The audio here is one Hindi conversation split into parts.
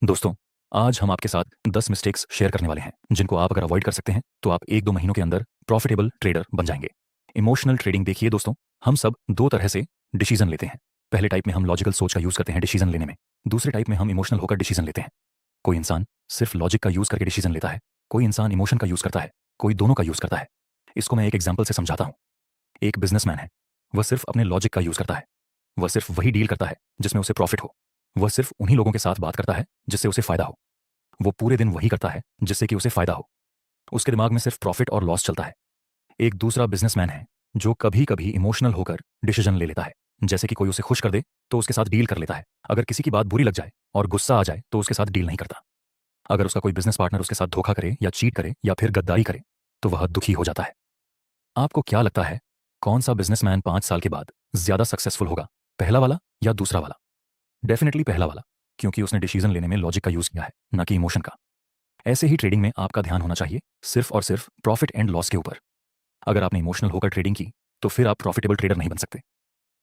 दोस्तों, आज हम आपके साथ 10 मिस्टेक्स शेयर करने वाले हैं जिनको आप अगर अवॉइड कर सकते हैं तो आप 1-2 महीनों के अंदर प्रॉफिटेबल ट्रेडर बन जाएंगे। इमोशनल ट्रेडिंग देखिए दोस्तों, हम सब दो तरह से डिसीजन लेते हैं। पहले टाइप में हम लॉजिकल सोच का यूज करते हैं डिसीजन लेने में। दूसरे टाइप में हम इमोशनल होकर डिसीजन लेते हैं। कोई इंसान सिर्फ लॉजिक का यूज करके डिसीजन लेता है, कोई इंसान इमोशन का यूज करता है, कोई दोनों का यूज करता है। इसको मैं एक एग्जाम्पल से समझाता हूँ। एक बिजनेसमैन है, वह सिर्फ अपने लॉजिक का यूज करता है। वह सिर्फ वही डील करता है जिसमें उसे प्रॉफिट हो। वह सिर्फ उन्हीं लोगों के साथ बात करता है जिससे उसे फायदा हो। वो पूरे दिन वही करता है जिससे कि उसे फायदा हो। उसके दिमाग में सिर्फ प्रॉफिट और लॉस चलता है। एक दूसरा बिजनेसमैन है जो कभी कभी इमोशनल होकर डिसीजन ले लेता है। जैसे कि कोई उसे खुश कर दे तो उसके साथ डील कर लेता है। अगर किसी की बात बुरी लग जाए और गुस्सा आ जाए तो उसके साथ डील नहीं करता। अगर उसका कोई बिजनेस पार्टनर उसके साथ धोखा करे या चीट करे या फिर गद्दारी करे तो वह दुखी हो जाता है। आपको क्या लगता है, कौन सा बिजनेसमैन 5 साल के बाद ज्यादा सक्सेसफुल होगा, पहला वाला या दूसरा वाला? डेफिनेटली पहला वाला, क्योंकि उसने डिसीजन लेने में लॉजिक का यूज किया है, ना कि इमोशन का। ऐसे ही ट्रेडिंग में आपका ध्यान होना चाहिए सिर्फ और सिर्फ प्रॉफिट एंड लॉस के ऊपर। अगर आपने इमोशनल होकर ट्रेडिंग की तो फिर आप प्रॉफिटेबल ट्रेडर नहीं बन सकते।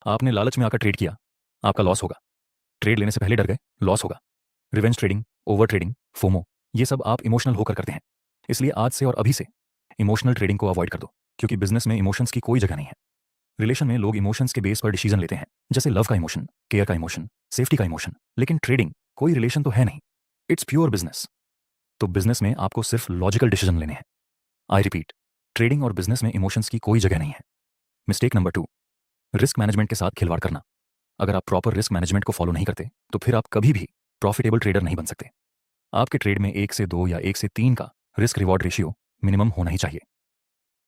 आपने लालच में आकर ट्रेड किया, आपका लॉस होगा। ट्रेड लेने से पहले डर गए, लॉस होगा। Revenge trading, over trading, FOMO, ये सब आप इमोशनल होकर करते हैं। इसलिए आज से और अभी से इमोशनल ट्रेडिंग को अवॉइड कर दो, क्योंकि बिजनेस में इमोशंस की कोई जगह नहीं है। रिलेशन में लोग इमोशंस के बेस पर डिसीजन लेते हैं, जैसे लव का इमोशन, केयर का इमोशन, सेफ्टी का इमोशन। लेकिन ट्रेडिंग कोई रिलेशन तो है नहीं, इट्स प्योर बिजनेस। तो बिजनेस में आपको सिर्फ लॉजिकल डिसीजन लेने हैं। आई रिपीट, ट्रेडिंग और बिजनेस में इमोशंस की कोई जगह नहीं है। मिस्टेक नंबर 2, रिस्क मैनेजमेंट के साथ खिलवाड़ करना। अगर आप प्रॉपर रिस्क मैनेजमेंट को फॉलो नहीं करते तो फिर आप कभी भी प्रॉफिटेबल ट्रेडर नहीं बन सकते। आपके ट्रेड में 1 से 2 या 1 से 3 का रिस्क रिवॉर्ड रेशियो मिनिमम होना ही चाहिए।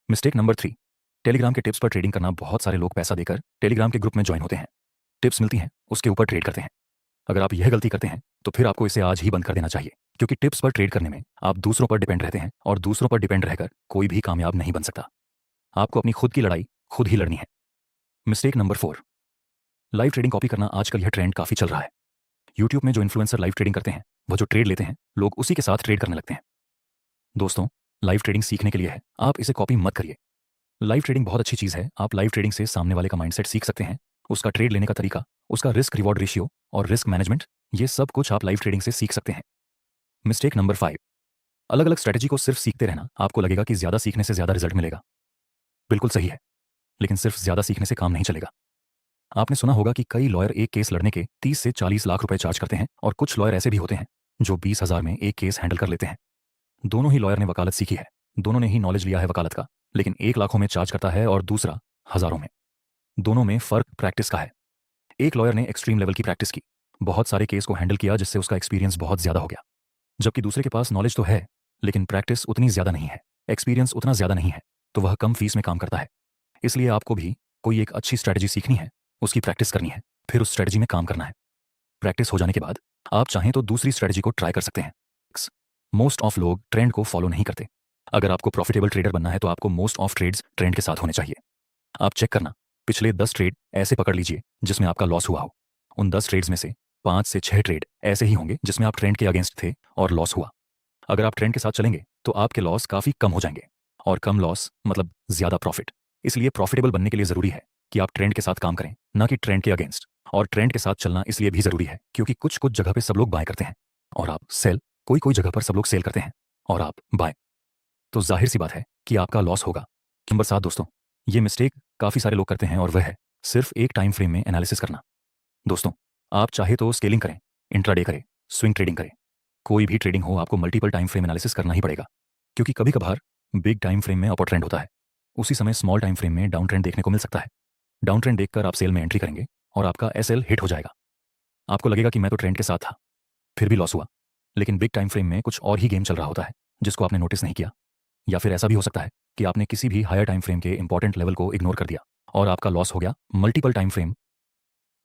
मिस्टेक नंबर 3, टेलीग्राम के टिप्स पर ट्रेडिंग करना। बहुत सारे लोग पैसा देकर टेलीग्राम के ग्रुप में ज्वाइन होते हैं, टिप्स मिलती हैं, उसके ऊपर ट्रेड करते हैं। अगर आप यह गलती करते हैं तो फिर आपको इसे आज ही बंद कर देना चाहिए, क्योंकि टिप्स पर ट्रेड करने में आप दूसरों पर डिपेंड रहते हैं और दूसरों पर डिपेंड रहकर कोई भी कामयाब नहीं बन सकता। आपको अपनी खुद की लड़ाई खुद ही लड़नी है। Mistake number 4, live trading copy करना। आजकल यह ट्रेंड काफी चल रहा है। यूट्यूब में जो इन्फ्लुएंसर लाइव ट्रेडिंग करते हैं, वह जो ट्रेड लेते हैं, लोग उसी के साथ ट्रेड करने लगते हैं। दोस्तों, लाइव ट्रेडिंग सीखने के लिए है, आप इसे कॉपी मत करिए। लाइव ट्रेडिंग बहुत अच्छी चीज है। आप लाइव ट्रेडिंग से सामने वाले का माइंडसेट सीख सकते हैं, उसका ट्रेड लेने का तरीका, उसका रिस्क रिवॉर्ड रेशियो और रिस्क मैनेजमेंट, ये सब कुछ आप लाइव ट्रेडिंग से सीख सकते हैं। मिस्टेक नंबर 5, अलग अलग स्ट्रेटजी को सिर्फ सीखते रहना। आपको लगेगा कि ज्यादा सीखने से ज्यादा रिजल्ट मिलेगा। बिल्कुल सही है, लेकिन सिर्फ ज्यादा सीखने से काम नहीं चलेगा। आपने सुना होगा कि कई लॉयर एक केस लड़ने के 30 से 40 लाख रुपए चार्ज करते हैं, और कुछ लॉयर ऐसे भी होते हैं जो 20,000 में एक केस हैंडल कर लेते हैं। दोनों ही लॉयर ने वकालत सीखी है, दोनों ने ही नॉलेज लिया है वकालत का, लेकिन एक लाखों में चार्ज करता है और दूसरा हजारों में। दोनों में फर्क प्रैक्टिस का है। एक लॉयर ने एक्सट्रीम लेवल की प्रैक्टिस की, बहुत सारे केस को हैंडल किया जिससे उसका एक्सपीरियंस बहुत ज्यादा हो गया, जबकि दूसरे के पास नॉलेज तो है लेकिन प्रैक्टिस उतनी ज्यादा नहीं है, एक्सपीरियंस उतना ज्यादा नहीं है, तो वह कम फीस में काम करता है। इसलिए आपको भी कोई एक अच्छी स्ट्रैटेजी सीखनी है, उसकी प्रैक्टिस करनी है, फिर उस स्ट्रैटेजी में काम करना है। प्रैक्टिस हो जाने के बाद आप चाहें तो दूसरी स्ट्रैटेजी को ट्राई कर सकते हैं। मोस्ट ऑफ लोग ट्रेंड को फॉलो नहीं करते। अगर आपको प्रॉफिटेबल ट्रेडर बनना है तो आपको मोस्ट ऑफ ट्रेड्स ट्रेंड के साथ होने चाहिए। आप चेक करना, पिछले 10 ट्रेड ऐसे पकड़ लीजिए जिसमें आपका लॉस हुआ हो। उन 10 ट्रेड्स में से 5 से 6 ट्रेड ऐसे ही होंगे जिसमें आप ट्रेंड के अगेंस्ट थे और लॉस हुआ। अगर आप ट्रेंड के साथ चलेंगे तो आपके लॉस काफी कम हो जाएंगे, और कम लॉस मतलब ज्यादा प्रॉफिट। इसलिए प्रॉफिटेबल बनने के लिए जरूरी है कि आप ट्रेंड के साथ काम करें, ना कि ट्रेंड के अगेंस्ट। और ट्रेंड के साथ चलना इसलिए भी जरूरी है क्योंकि कुछ कुछ जगह पे सब लोग बाय करते हैं और आप सेल, कोई कोई जगह पर सब लोग सेल करते हैं और आप बाय, तो जाहिर सी बात है कि आपका लॉस होगा। नंबर 7 दोस्तों, ये मिस्टेक काफी सारे लोग करते हैं और वह है सिर्फ एक टाइम फ्रेम में एनालिसिस करना। दोस्तों, आप चाहे तो स्केलिंग करें, इंट्राडे करें, स्विंग ट्रेडिंग करें, कोई भी ट्रेडिंग हो आपको मल्टीपल टाइम फ्रेम एनालिसिस करना ही पड़ेगा, क्योंकि कभी कभार बिग टाइम फ्रेम में अपर ट्रेंड होता है, उसी समय स्मॉल टाइम फ्रेम में डाउन ट्रेंड देखने को मिल सकता है। डाउन ट्रेंड देखकर आप सेल में एंट्री करेंगे और आपका एसएल हिट हो जाएगा। आपको लगेगा कि मैं तो ट्रेंड के साथ था, फिर भी लॉस हुआ। लेकिन बिग टाइम फ्रेम में कुछ और ही गेम चल रहा होता है जिसको आपने नोटिस नहीं किया। या फिर ऐसा भी हो सकता है कि आपने किसी भी हायर टाइम फ्रेम के इंपॉर्टेंट लेवल को इग्नोर कर दिया और आपका लॉस हो गया। मल्टीपल टाइम फ्रेम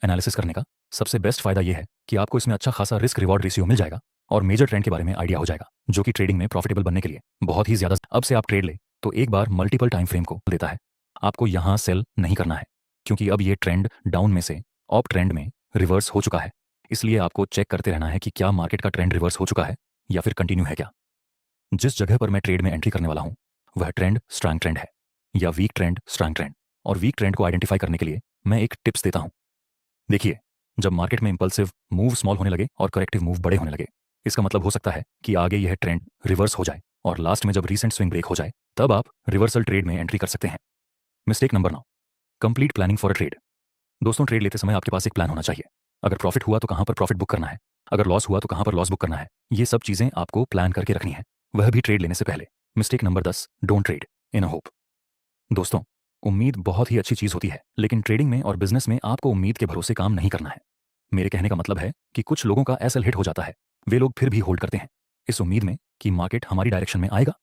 एनालिसिस करने का सबसे बेस्ट फायदा यह है कि आपको इसमें अच्छा खासा रिस्क रिवॉर्ड रेशियो मिल जाएगा और मेजर ट्रेंड के बारे में आइडिया हो जाएगा, जो कि ट्रेडिंग में प्रॉफिटेबल बनने के लिए बहुत ही ज्यादा। अब से आप ट्रेड ले तो एक बार मल्टीपल टाइम फ्रेम को देता है, आपको यहां सेल नहीं करना है, क्योंकि अब ये ट्रेंड डाउन में से अप ट्रेंड में रिवर्स हो चुका है। इसलिए आपको चेक करते रहना है कि क्या मार्केट का ट्रेंड रिवर्स हो चुका है या फिर कंटिन्यू है क्या। जिस जगह पर मैं ट्रेड में एंट्री करने वाला हूं वह ट्रेंड स्ट्रांग ट्रेंड है या वीक ट्रेंड स्ट्रांग ट्रेंड, और वीक ट्रेंड को आइडेंटिफाई करने के लिए मैं एक टिप्स देता हूं। देखिए, जब मार्केट में इंपल्सिव मूव स्मॉल होने लगे और करेक्टिव मूव बड़े होने लगे इसका मतलब हो सकता है कि आगे यह ट्रेंड रिवर्स हो जाए और लास्ट में जब रीसेंट स्विंग ब्रेक हो जाए तब आप रिवर्सल ट्रेड में एंट्री कर सकते हैं। Mistake number 9, complete planning for a trade. दोस्तों, ट्रेड लेते समय आपके पास एक प्लान होना चाहिए। अगर प्रॉफिट हुआ तो कहां पर प्रॉफिट बुक करना है, अगर लॉस हुआ तो कहां पर लॉस बुक करना है, ये सब चीजें आपको प्लान करके रखनी है, वह भी ट्रेड लेने से पहले। Mistake number 10, don't trade in a hope. दोस्तों, उम्मीद बहुत ही अच्छी चीज होती है, लेकिन ट्रेडिंग में और बिजनेस में आपको उम्मीद के भरोसे काम नहीं करना है। मेरे कहने का मतलब है कि कुछ लोगों का एसएल हिट हो जाता है, वे लोग फिर भी होल्ड करते हैं इस उम्मीद में कि मार्केट हमारी डायरेक्शन में आएगा।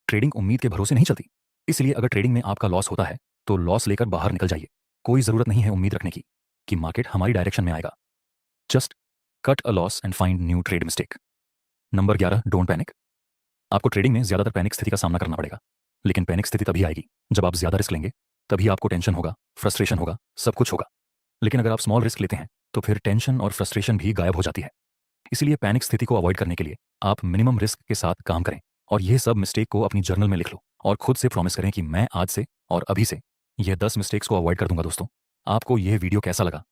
ट्रेडिंग उम्मीद के भरोसे नहीं चलती, इसलिए अगर ट्रेडिंग में आपका लॉस होता है तो लॉस लेकर बाहर निकल जाइए। कोई जरूरत नहीं है उम्मीद रखने की कि मार्केट हमारी डायरेक्शन में आएगा। Just cut a loss and find new trade mistake. Number 11, don't panic. आपको ट्रेडिंग में ज्यादातर पैनिक स्थिति का सामना करना पड़ेगा, लेकिन पैनिक स्थिति तभी आएगी जब आप ज्यादा रिस्क लेंगे, तभी आपको टेंशन होगा, फ्रस्ट्रेशन होगा, सब कुछ होगा। लेकिन अगर आप स्मॉल रिस्क लेते हैं तो फिर टेंशन और फ्रस्ट्रेशन भी गायब हो जाती है। इसलिए पैनिक स्थिति को अवॉइड करने के लिए आप मिनिमम रिस्क के साथ काम करें और यह सब मिस्टेक को अपनी जर्नल में लिख लो और खुद से प्रॉमिस करें कि मैं आज से और अभी से यह 10 मिस्टेक्स को अवॉइड कर दूंगा। दोस्तों, आपको यह वीडियो कैसा लगा